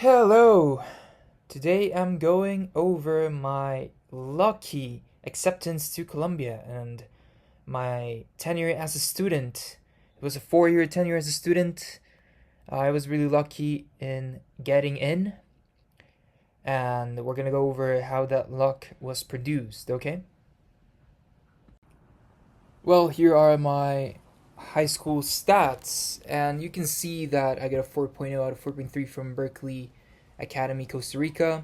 Hello! Today I'm going over my lucky acceptance to Columbia and my tenure as a student. It was a 4 year tenure as a student. I was really lucky in getting in, and we're gonna go over how that luck was produced, okay? Well, here are my high school stats, and you can see that I got a 4.0 out of 4.3 from Berkeley Academy, Costa Rica.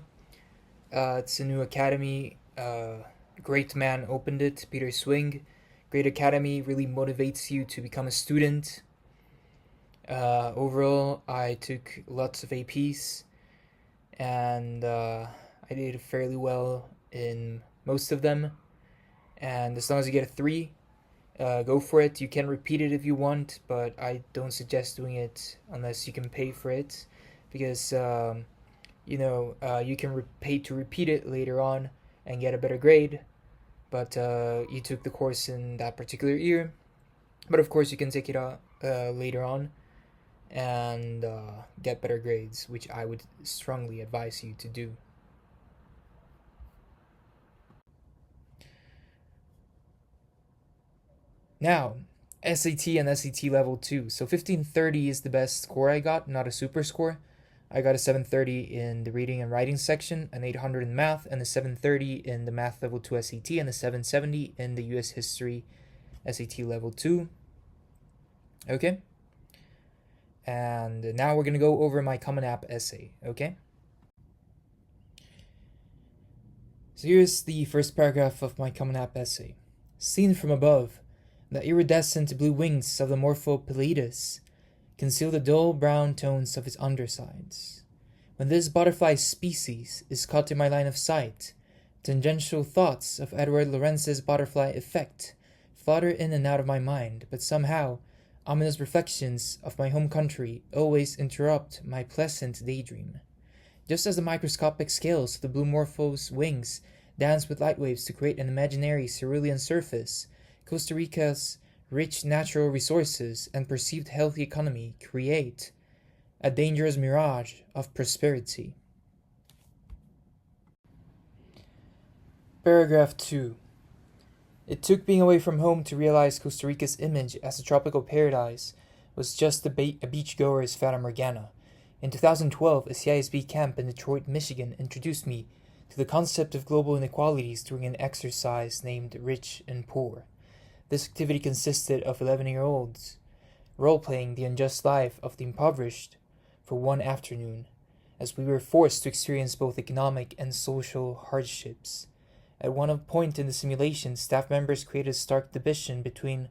It's a new academy. Great man opened it, Peter Swing. Great academy really motivates you to become a student. Overall, I took lots of APs and I did fairly well in most of them. And as long as you get a 3, go for it. You can repeat it if you want, but I don't suggest doing it unless you can pay for it because you can pay to repeat it later on and get a better grade, but you took the course in that particular year. But of course, you can take it later on and get better grades, which I would strongly advise you to do. Now, SAT and SAT level 2. So 1530 is the best score I got, not a super score. I got a 730 in the reading and writing section, an 800 in math, and a 730 in the math level 2 SAT, and a 770 in the US history SAT level 2. Okay? And now we're going to go over my Common App essay, okay? So here's the first paragraph of my Common App essay. Seen from above, the iridescent blue wings of the Morphopelatus conceal the dull brown tones of its undersides. When this butterfly species is caught in my line of sight, tangential thoughts of Edward Lorenz's butterfly effect flutter in and out of my mind, but somehow ominous reflections of my home country always interrupt my pleasant daydream. Just as the microscopic scales of the blue morpho's wings dance with light waves to create an imaginary cerulean surface, Costa Rica's rich natural resources and perceived healthy economy create a dangerous mirage of prosperity. Paragraph 2. It took being away from home to realize Costa Rica's image as a tropical paradise was just a beachgoer's fata morgana. In 2012, a CISB camp in Detroit, Michigan introduced me to the concept of global inequalities during an exercise named Rich and Poor. This activity consisted of 11-year-olds role-playing the unjust life of the impoverished for one afternoon, as we were forced to experience both economic and social hardships. At one point in the simulation, staff members created a stark division between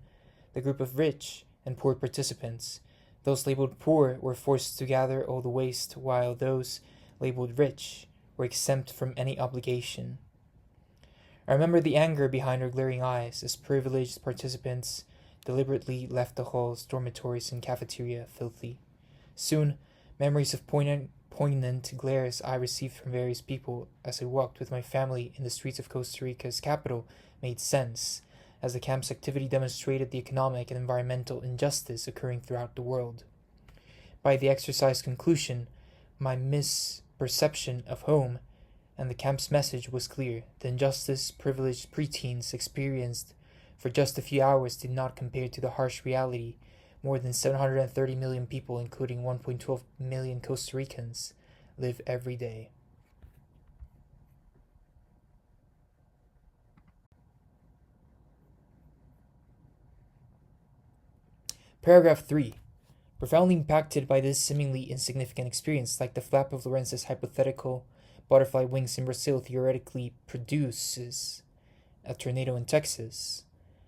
the group of rich and poor participants. Those labeled poor were forced to gather all the waste, while those labeled rich were exempt from any obligation. I remember the anger behind her glaring eyes as privileged participants deliberately left the halls, dormitories, and cafeteria filthy. Soon, memories of poignant glares I received from various people as I walked with my family in the streets of Costa Rica's capital made sense, as the camp's activity demonstrated the economic and environmental injustice occurring throughout the world. By the exercise conclusion, my misperception of home and the camp's message was clear. The injustice privileged preteens experienced for just a few hours did not compare to the harsh reality more than 730 million people, including 1.12 million Costa Ricans, live every day. Paragraph 3. Profoundly impacted by this seemingly insignificant experience, like the flap of Lorenz's hypothetical butterfly wings in Brazil theoretically produces a tornado in Texas,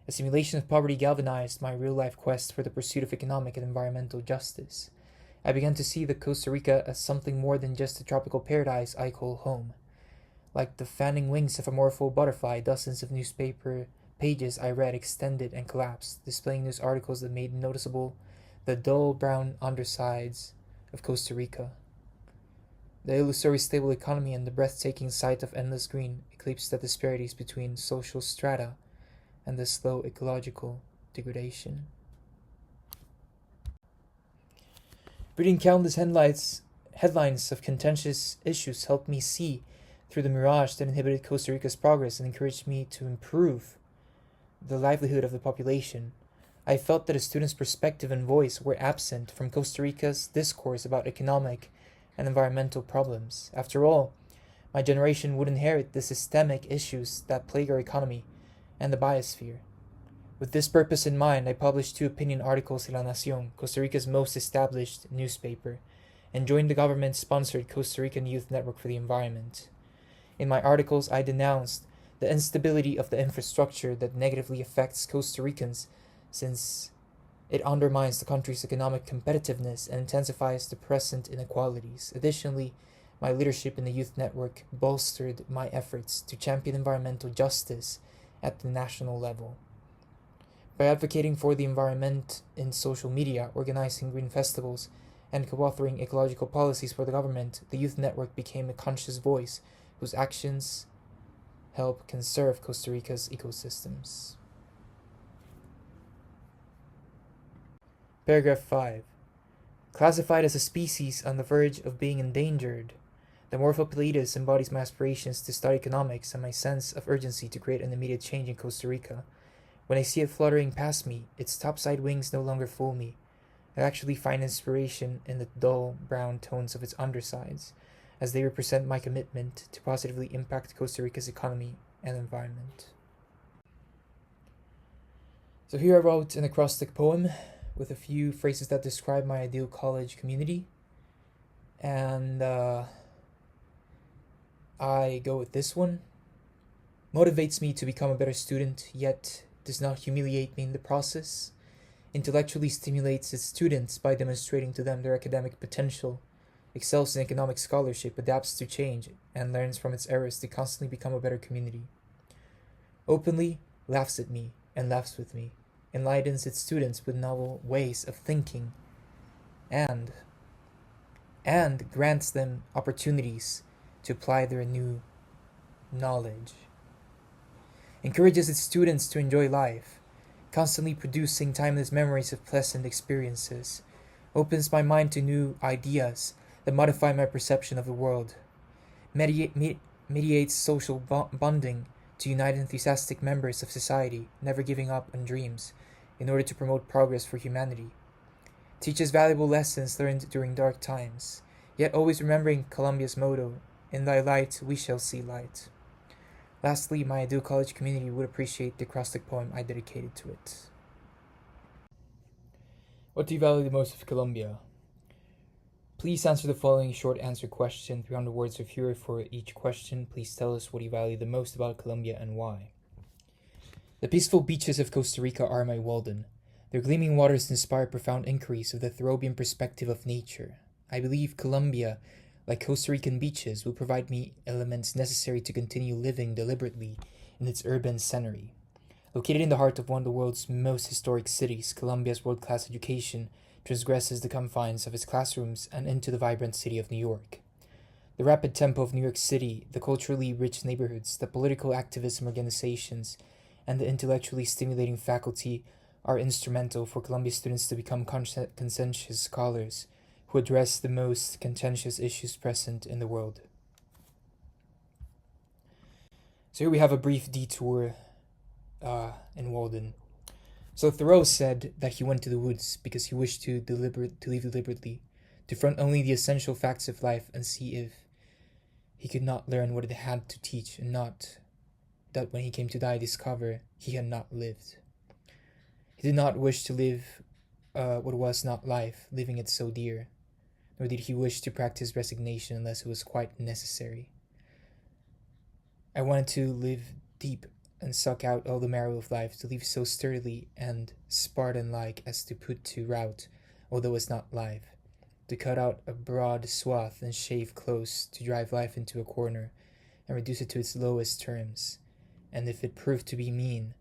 a simulation of poverty galvanized my real-life quest for the pursuit of economic and environmental justice. I began to see the Costa Rica as something more than just the tropical paradise I call home. Like the fanning wings of a morpho butterfly, dozens of newspaper pages I read extended and collapsed, displaying news articles that made noticeable the dull brown undersides of Costa Rica. The illusory stable economy and the breathtaking sight of endless green eclipsed the disparities between social strata and the slow ecological degradation. Reading countless headlines of contentious issues helped me see through the mirage that inhibited Costa Rica's progress and encouraged me to improve the livelihood of the population. I felt that a student's perspective and voice were absent from Costa Rica's discourse about economic and environmental problems. After all, my generation would inherit the systemic issues that plague our economy and the biosphere. With this purpose in mind, I published 2 opinion articles in La Nación, Costa Rica's most established newspaper, and joined the government-sponsored Costa Rican Youth Network for the Environment. In my articles, I denounced the instability of the infrastructure that negatively affects Costa Ricans since it undermines the country's economic competitiveness and intensifies the present inequalities. Additionally, my leadership in the youth network bolstered my efforts to champion environmental justice at the national level. By advocating for the environment in social media, organizing green festivals, and co-authoring ecological policies for the government, the youth network became a conscious voice whose actions help conserve Costa Rica's ecosystems. Paragraph 5. Classified as a species on the verge of being endangered, the Morphopilides embodies my aspirations to study economics and my sense of urgency to create an immediate change in Costa Rica. When I see it fluttering past me, its topside wings no longer fool me. I actually find inspiration in the dull brown tones of its undersides, as they represent my commitment to positively impact Costa Rica's economy and environment. So here I wrote an acrostic poem with a few phrases that describe my ideal college community, and I go with this one. Motivates me to become a better student, yet does not humiliate me in the process. Intellectually stimulates its students by demonstrating to them their academic potential, excels in economic scholarship, adapts to change, and learns from its errors to constantly become a better community. Openly laughs at me and laughs with me, enlightens its students with novel ways of thinking, and grants them opportunities to apply their new knowledge. Encourages its students to enjoy life, constantly producing timeless memories of pleasant experiences. Opens my mind to new ideas that modify my perception of the world. Mediates social bonding to unite enthusiastic members of society, never giving up on dreams, in order to promote progress for humanity. Teaches valuable lessons learned during dark times, yet always remembering Colombia's motto, "In thy light we shall see light." Lastly, my ideal college community would appreciate the acrostic poem I dedicated to it. What do you value the most of Colombia? Please answer the following short answer question, 300 words or fewer for each question. Please tell us what you value the most about Colombia and why. The peaceful beaches of Costa Rica are my Walden. Their gleaming waters inspire profound inquiries of the Thoreauvian perspective of nature. I believe Colombia, like Costa Rican beaches, will provide me elements necessary to continue living deliberately in its urban scenery. Located in the heart of one of the world's most historic cities, Colombia's world-class education transgresses the confines of its classrooms and into the vibrant city of New York. The rapid tempo of New York City, the culturally rich neighborhoods, the political activism organizations, and the intellectually stimulating faculty are instrumental for Columbia students to become conscientious scholars who address the most contentious issues present in the world. So here we have a brief detour in Walden. So Thoreau said that he went to the woods because he wished to live deliberately, to front only the essential facts of life and see if he could not learn what it had to teach, and not that when he came to die discover he had not lived. He did not wish to live what was not life, leaving it so dear, nor did he wish to practice resignation unless it was quite necessary. I wanted to live deep and suck out all the marrow of life, to live so sturdily and Spartan-like as to put to rout, although it's not life, to cut out a broad swath and shave close, to drive life into a corner and reduce it to its lowest terms, and if it proved to be mean,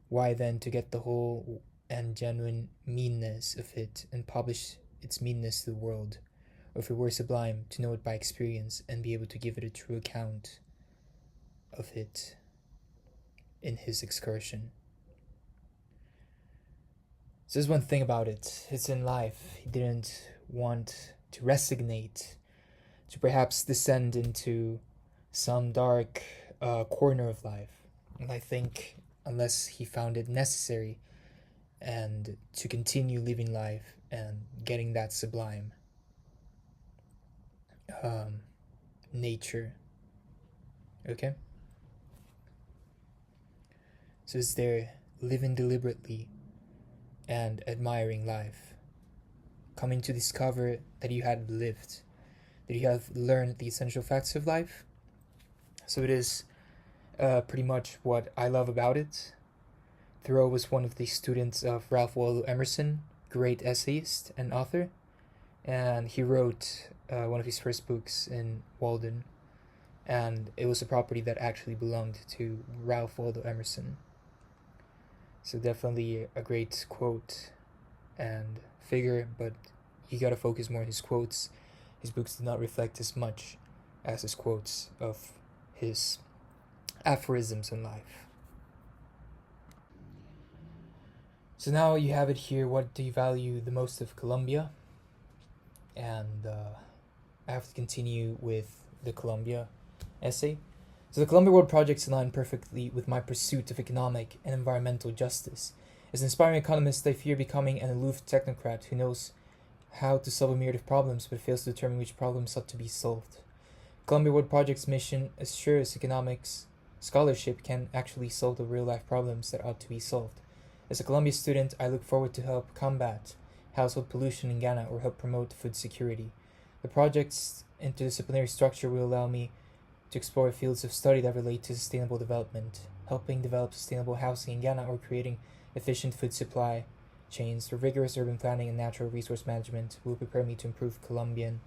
why then to get the whole and genuine meanness of it and publish its meanness to the world, or if it were sublime, to know it by experience and be able to give it a true account of it in his excursion. So there's one thing about it, it's in life. He didn't want to resignate to perhaps descend into some dark corner of life. And I think, unless he found it necessary and to continue living life and getting that sublime um, nature, okay? So is there living deliberately and admiring life, coming to discover that you had lived, that you have learned the essential facts of life. So it is pretty much what I love about it. Thoreau was one of the students of Ralph Waldo Emerson, great essayist and author, and he wrote one of his first books in Walden, and it was a property that actually belonged to Ralph Waldo Emerson. So definitely a great quote and figure, but you gotta focus more on his quotes. His books do not reflect as much as his quotes of his aphorisms in life. So now you have it here. What do you value the most of Colombia? And I have to continue with the Colombia essay. So the Colombia World Projects align perfectly with my pursuit of economic and environmental justice. As an inspiring economist, I fear becoming an aloof technocrat who knows how to solve a myriad of problems but fails to determine which problems ought to be solved. Columbia World Project's mission assures economics scholarship can actually solve the real-life problems that ought to be solved. As a Columbia student, I look forward to help combat household pollution in Ghana or help promote food security. The project's interdisciplinary structure will allow me to explore fields of study that relate to sustainable development, helping develop sustainable housing in Ghana or creating efficient food supply chains. Through rigorous urban planning and natural resource management will prepare me to improve Costa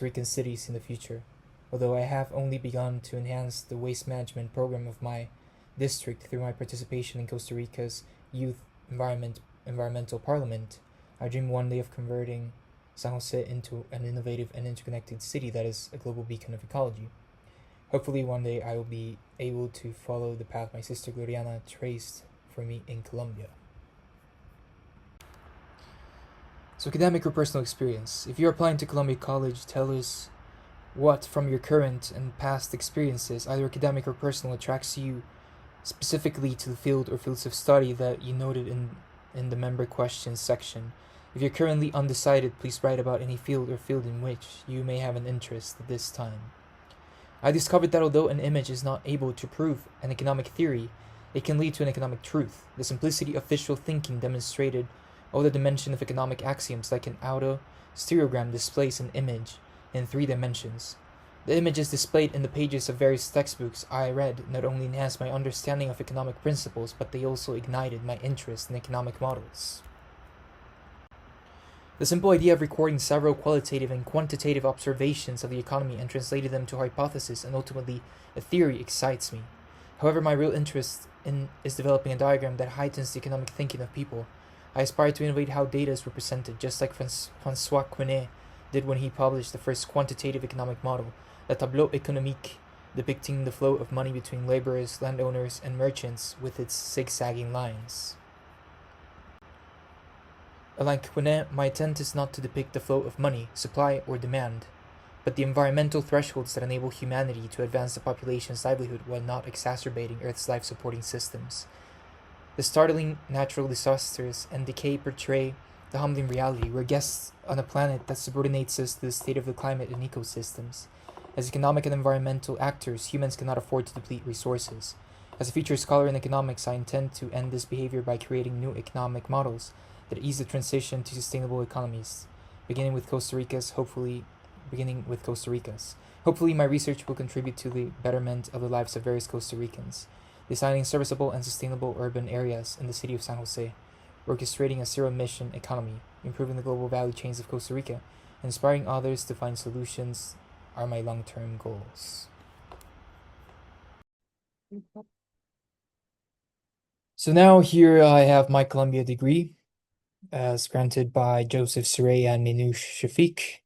Rican cities in the future. Although I have only begun to enhance the waste management program of my district through my participation in Costa Rica's Youth Environmental Parliament, I dream one day of converting San Jose into an innovative and interconnected city that is a global beacon of ecology. Hopefully one day I will be able to follow the path my sister Gloriana traced for me in Colombia. So academic or personal experience. If you're applying to Columbia College, tell us what from your current and past experiences, either academic or personal, attracts you specifically to the field or fields of study that you noted in the member questions section. If you're currently undecided, please write about any field or field in which you may have an interest at this time. I discovered that although an image is not able to prove an economic theory, it can lead to an economic truth. The simplicity of visual thinking demonstrated all the dimension of economic axioms like an auto stereogram displays an image in 3 dimensions. The images displayed in the pages of various textbooks I read not only enhanced my understanding of economic principles, but they also ignited my interest in economic models. The simple idea of recording several qualitative and quantitative observations of the economy and translating them to a hypothesis and ultimately a theory excites me. However, my real interest is developing a diagram that heightens the economic thinking of people. I aspire to innovate how data is represented, just like François Quesnay did when he published the first quantitative economic model, the Tableau économique, depicting the flow of money between laborers, landowners, and merchants with its zigzagging lines. Like Quesnay, my intent is not to depict the flow of money, supply, or demand, but the environmental thresholds that enable humanity to advance the population's livelihood while not exacerbating Earth's life-supporting systems. The startling natural disasters and decay portray the humbling reality. We're guests on a planet that subordinates us to the state of the climate and ecosystems. As economic and environmental actors, humans cannot afford to deplete resources. As a future scholar in economics, I intend to end this behavior by creating new economic models that ease the transition to sustainable economies, beginning with Costa Rica's. Hopefully, my research will contribute to the betterment of the lives of various Costa Ricans, designing serviceable and sustainable urban areas in the city of San Jose, orchestrating a zero-emission economy, improving the global value chains of Costa Rica, and inspiring others to find solutions are my long-term goals. So now here I have my Columbia degree, as granted by Joseph Surrey and Minouche Shafiq,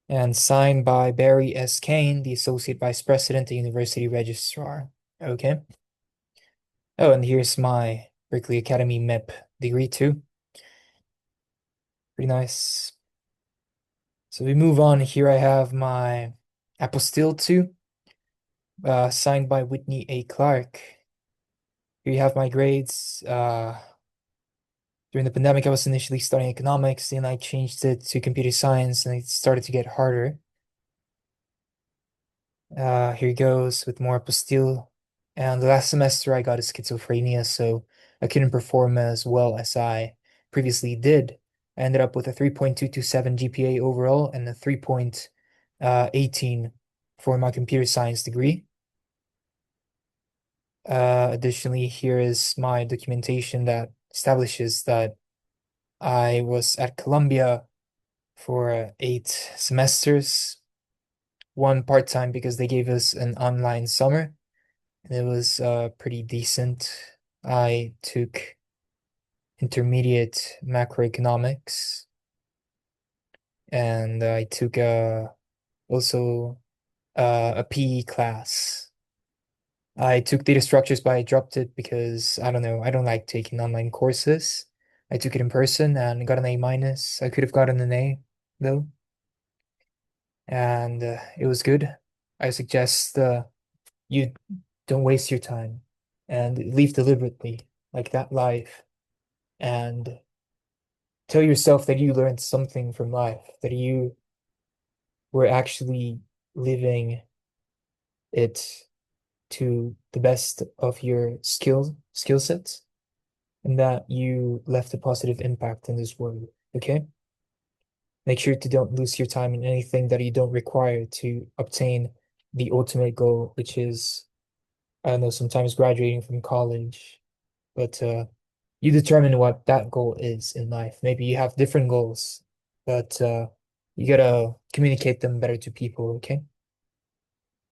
and signed by Barry S. Kane, the Associate Vice President and University Registrar. Okay. Oh, and here's my Berkeley Academy MEP degree too. Pretty nice. So we move on. Here I have my apostille 2, signed by Whitney A. Clark. Here you have my grades. During the pandemic, I was initially studying economics, then I changed it to computer science, and it started to get harder. Here goes with more apostille. And the last semester, I got a schizophrenia, so I couldn't perform as well as I previously did. I ended up with a 3.227 GPA overall and a 3.18 for my computer science degree. Additionally, here is my documentation that establishes that I was at Columbia for 8 semesters, one part-time because they gave us an online summer, and it was pretty decent. I took intermediate macroeconomics, and I took also a PE class. I took data structures, but I dropped it because I don't know, I don't like taking online courses. I took it in person and got an A minus. I could have gotten an A though, and it was good. I suggest you don't waste your time and leave deliberately, like that life, and tell yourself that you learned something from life, that you were actually living it to the best of your skill sets, and that you left a positive impact in this world. Okay? Make sure to don't lose your time in anything that you don't require to obtain the ultimate goal, which is, I don't know, sometimes graduating from college, but you determine what that goal is in life. Maybe you have different goals, but you gotta communicate them better to people, okay?